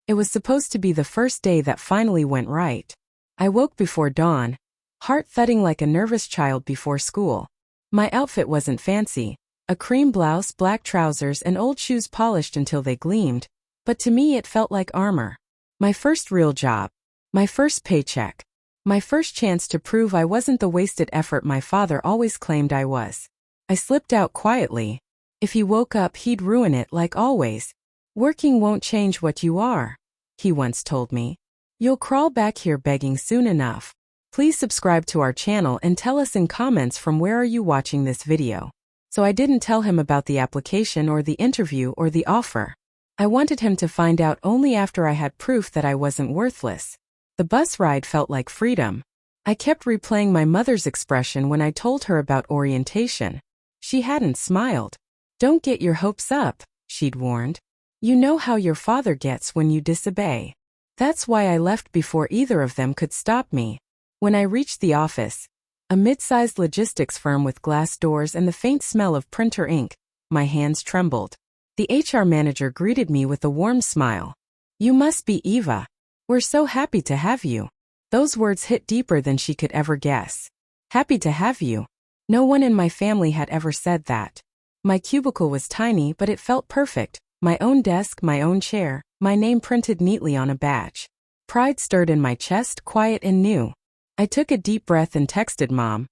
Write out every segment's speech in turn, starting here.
It was supposed to be the first day that finally went right. I woke before dawn, heart thudding like a nervous child before school. My outfit wasn't fancy. A cream blouse, black trousers, and old shoes polished until they gleamed, but to me it felt like armor. My first real job. My first paycheck. My first chance to prove I wasn't the wasted effort my father always claimed I was. I slipped out quietly. If he woke up, he'd ruin it like always. Working won't change what you are, he once told me. You'll crawl back here begging soon enough. Please subscribe to our channel and tell us in comments from where are you watching this video. So I didn't tell him about the application or the interview or the offer. I wanted him to find out only after I had proof that I wasn't worthless. The bus ride felt like freedom. I kept replaying my mother's expression when I told her about orientation. She hadn't smiled. Don't get your hopes up, she'd warned. You know how your father gets when you disobey. That's why I left before either of them could stop me. When I reached the office, a mid-sized logistics firm with glass doors and the faint smell of printer ink, my hands trembled. The HR manager greeted me with a warm smile. You must be Eva. We're so happy to have you. Those words hit deeper than she could ever guess. Happy to have you. No one in my family had ever said that. My cubicle was tiny, but it felt perfect. My own desk, my own chair, my name printed neatly on a badge. Pride stirred in my chest, quiet and new. I took a deep breath and texted Mom.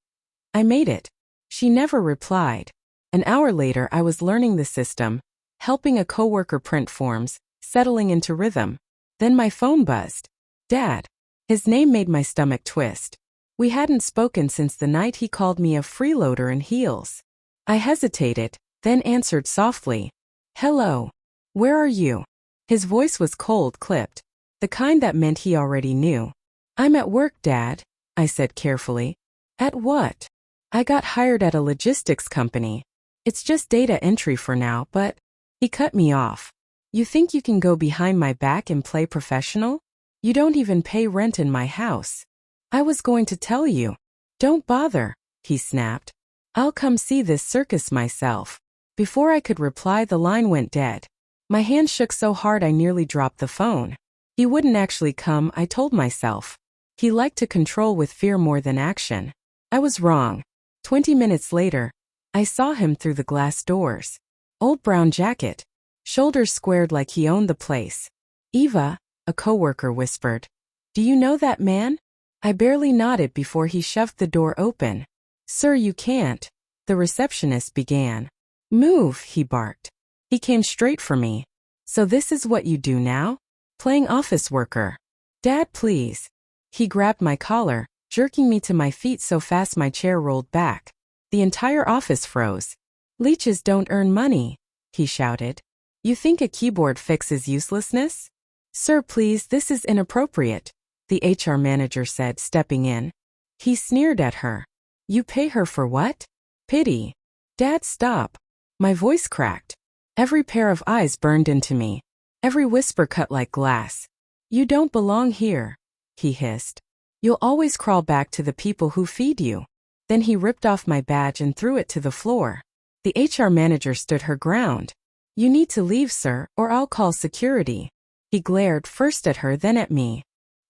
I made it. She never replied. An hour later, I was learning the system, helping a coworker print forms, settling into rhythm. Then my phone buzzed. Dad. His name made my stomach twist. We hadn't spoken since the night he called me a freeloader in heels. I hesitated, then answered softly. Hello. Where are you? His voice was cold, clipped. The kind that meant he already knew. I'm at work, Dad, I said carefully. At what? I got hired at a logistics company. It's just data entry for now, but... He cut me off. You think you can go behind my back and play professional? You don't even pay rent in my house. I was going to tell you. Don't bother, he snapped. I'll come see this circus myself. Before I could reply, the line went dead. My hand shook so hard I nearly dropped the phone. He wouldn't actually come, I told myself. He liked to control with fear more than action. I was wrong. 20 minutes later, I saw him through the glass doors. Old brown jacket. Shoulders squared like he owned the place. Eva, a coworker whispered. Do you know that man? I barely nodded before he shoved the door open. Sir, you can't. The receptionist began. Move, he barked. He came straight for me. So this is what you do now? Playing office worker. Dad, please. He grabbed my collar, jerking me to my feet so fast my chair rolled back. The entire office froze. Leeches don't earn money, he shouted. You think a keyboard fixes uselessness? Sir, please, this is inappropriate, the HR manager said, stepping in. He sneered at her. You pay her for what? Pity. Dad, stop. My voice cracked. Every pair of eyes burned into me. Every whisper cut like glass. You don't belong here, he hissed. You'll always crawl back to the people who feed you. Then he ripped off my badge and threw it to the floor. The HR manager stood her ground. You need to leave, sir, or I'll call security. He glared first at her, then at me.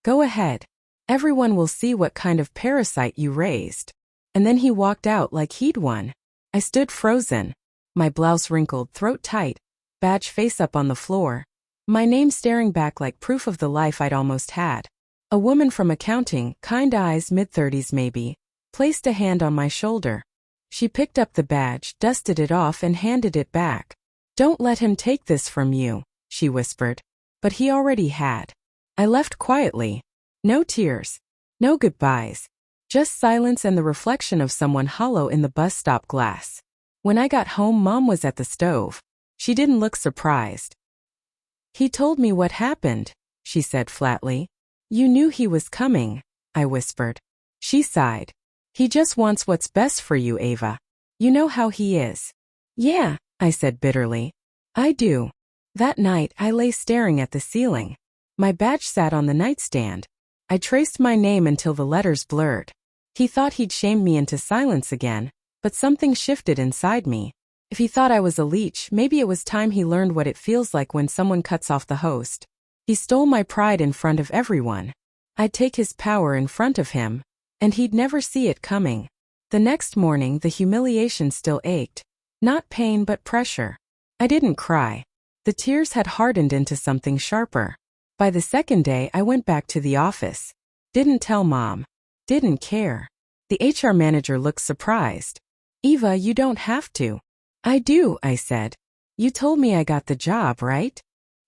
Go ahead. Everyone will see what kind of parasite you raised. And then he walked out like he'd won. I stood frozen. My blouse wrinkled, throat tight, badge face up on the floor. My name staring back like proof of the life I'd almost had. A woman from accounting, kind eyes, mid-30s maybe, placed a hand on my shoulder. She picked up the badge, dusted it off and handed it back. Don't let him take this from you, she whispered. But he already had. I left quietly. No tears. No goodbyes. Just silence and the reflection of someone hollow in the bus stop glass. When I got home, Mom was at the stove. She didn't look surprised. He told me what happened, she said flatly. You knew he was coming, I whispered. She sighed. He just wants what's best for you, Ava. You know how he is. Yeah, I said bitterly. I do. That night, I lay staring at the ceiling. My badge sat on the nightstand. I traced my name until the letters blurred. He thought he'd shamed me into silence again, but something shifted inside me. If he thought I was a leech, maybe it was time he learned what it feels like when someone cuts off the host. He stole my pride in front of everyone. I'd take his power in front of him, and he'd never see it coming. The next morning the humiliation still ached. Not pain but pressure. I didn't cry. The tears had hardened into something sharper. By the second day I went back to the office. Didn't tell Mom. Didn't care. The HR manager looked surprised. Eva, you don't have to. I do, I said. You told me I got the job, right?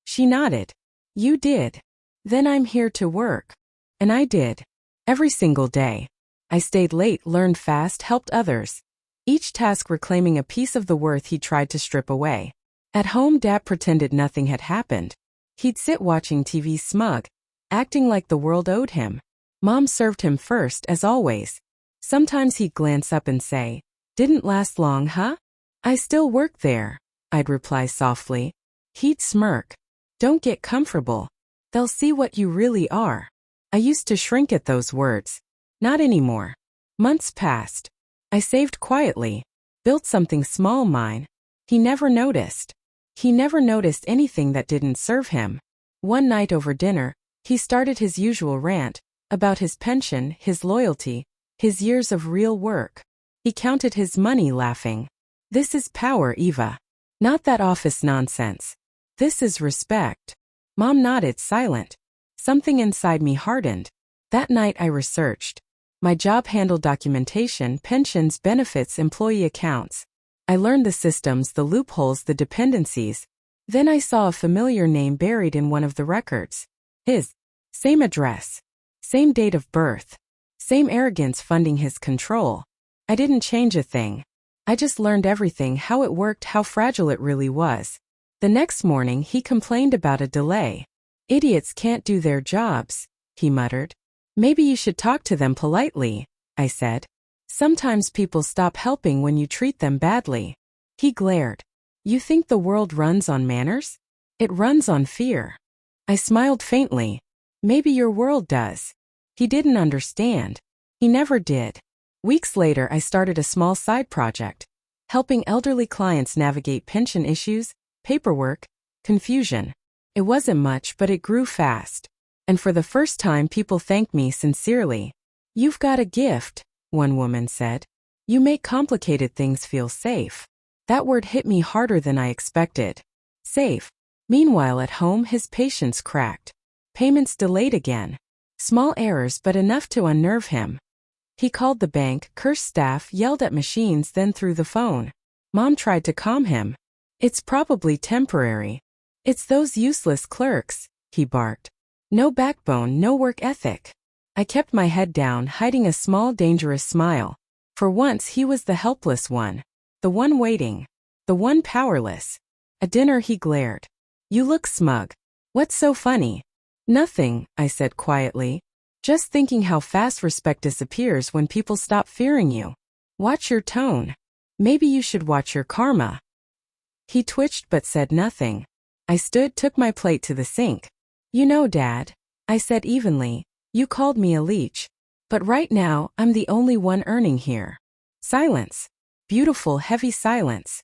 She nodded. You did. Then I'm here to work. And I did. Every single day. I stayed late, learned fast, helped others. Each task reclaiming a piece of the worth he tried to strip away. At home, Dad pretended nothing had happened. He'd sit watching TV smug, acting like the world owed him. Mom served him first, as always. Sometimes he'd glance up and say, "Didn't last long, huh?" "I still work there," I'd reply softly. He'd smirk. "Don't get comfortable. They'll see what you really are." I used to shrink at those words. Not anymore. Months passed. I saved quietly, built something small mine. He never noticed. He never noticed anything that didn't serve him. One night over dinner, he started his usual rant about his pension, his loyalty, his years of real work. He counted his money, laughing. "This is power, Eva. Not that office nonsense. This is respect." Mom nodded, silent. Something inside me hardened. That night I researched. My job handled documentation, pensions, benefits, employee accounts. I learned the systems, the loopholes, the dependencies. Then I saw a familiar name buried in one of the records. His. Same address. Same date of birth. Same arrogance funding his control. I didn't change a thing. I just learned everything, how it worked, how fragile it really was. The next morning he complained about a delay. "Idiots can't do their jobs," he muttered. "Maybe you should talk to them politely," I said. "Sometimes people stop helping when you treat them badly." He glared. "You think the world runs on manners? It runs on fear." I smiled faintly. "Maybe your world does." He didn't understand. He never did. Weeks later I started a small side project, helping elderly clients navigate pension issues, paperwork, confusion. It wasn't much, but it grew fast. And for the first time people thanked me sincerely. "You've got a gift," one woman said. "You make complicated things feel safe." That word hit me harder than I expected. Safe. Meanwhile at home his patience cracked. Payments delayed again. Small errors but enough to unnerve him. He called the bank, cursed staff, yelled at machines, then threw the phone. Mom tried to calm him. "It's probably temporary. It's those useless clerks," he barked. No backbone, no work ethic. I kept my head down, hiding a small, dangerous smile. For once he was the helpless one. The one waiting. The one powerless. At dinner he glared. "You look smug. What's so funny?" "Nothing," I said quietly. "Just thinking how fast respect disappears when people stop fearing you. Watch your tone. Maybe you should watch your karma." He twitched but said nothing. I stood, took my plate to the sink. "You know, Dad," I said evenly, "you called me a leech. But right now, I'm the only one earning here." Silence. Beautiful, heavy silence.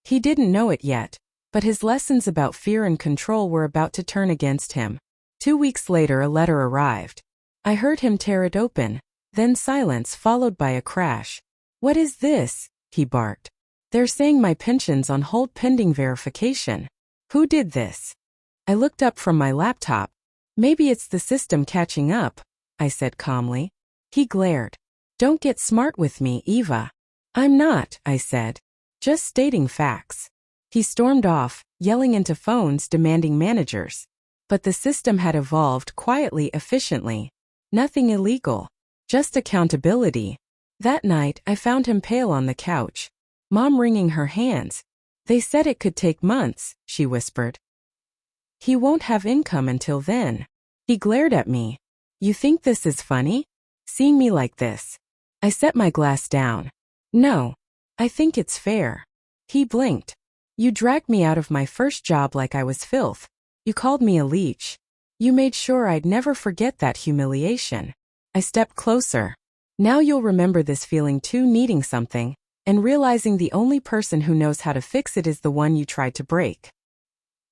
He didn't know it yet, but his lessons about fear and control were about to turn against him. 2 weeks later a letter arrived. I heard him tear it open, then silence followed by a crash. "What is this?" he barked. "They're saying my pension's on hold pending verification. Who did this?" I looked up from my laptop. "Maybe it's the system catching up," I said calmly. He glared. "Don't get smart with me, Eva." "I'm not," I said. "Just stating facts." He stormed off, yelling into phones, demanding managers. But the system had evolved quietly, efficiently. Nothing illegal. Just accountability. That night, I found him pale on the couch. Mom wringing her hands. "They said it could take months," she whispered. "He won't have income until then." He glared at me. "You think this is funny? Seeing me like this?" I set my glass down. "No. I think it's fair." He blinked. "You dragged me out of my first job like I was filth. You called me a leech. You made sure I'd never forget that humiliation." I stepped closer. "Now you'll remember this feeling too, needing something, and realizing the only person who knows how to fix it is the one you tried to break."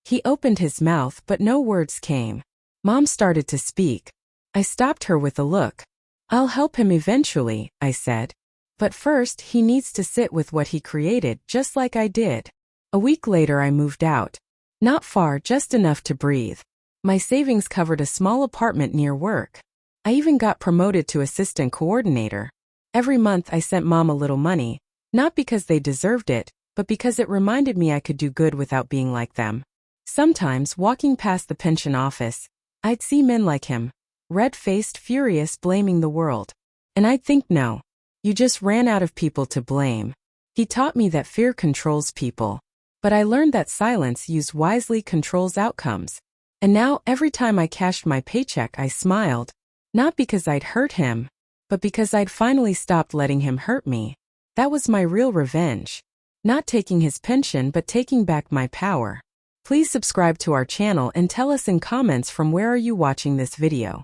He opened his mouth but no words came. Mom started to speak. I stopped her with a look. I'll help him eventually, I said. But first he needs to sit with what he created just like I did. A week later I moved out. Not far, just enough to breathe. My savings covered a small apartment near work. I even got promoted to assistant coordinator. Every month I sent Mom a little money, not because they deserved it, but because it reminded me I could do good without being like them. Sometimes, walking past the pension office, I'd see men like him, red-faced, furious, blaming the world. And I'd think, no, you just ran out of people to blame. He taught me that fear controls people. But I learned that silence used wisely controls outcomes. And now, every time I cashed my paycheck, I smiled. Not because I'd hurt him, but because I'd finally stopped letting him hurt me. That was my real revenge. Not taking his pension, but taking back my power. Please subscribe to our channel and tell us in comments from where are you watching this video.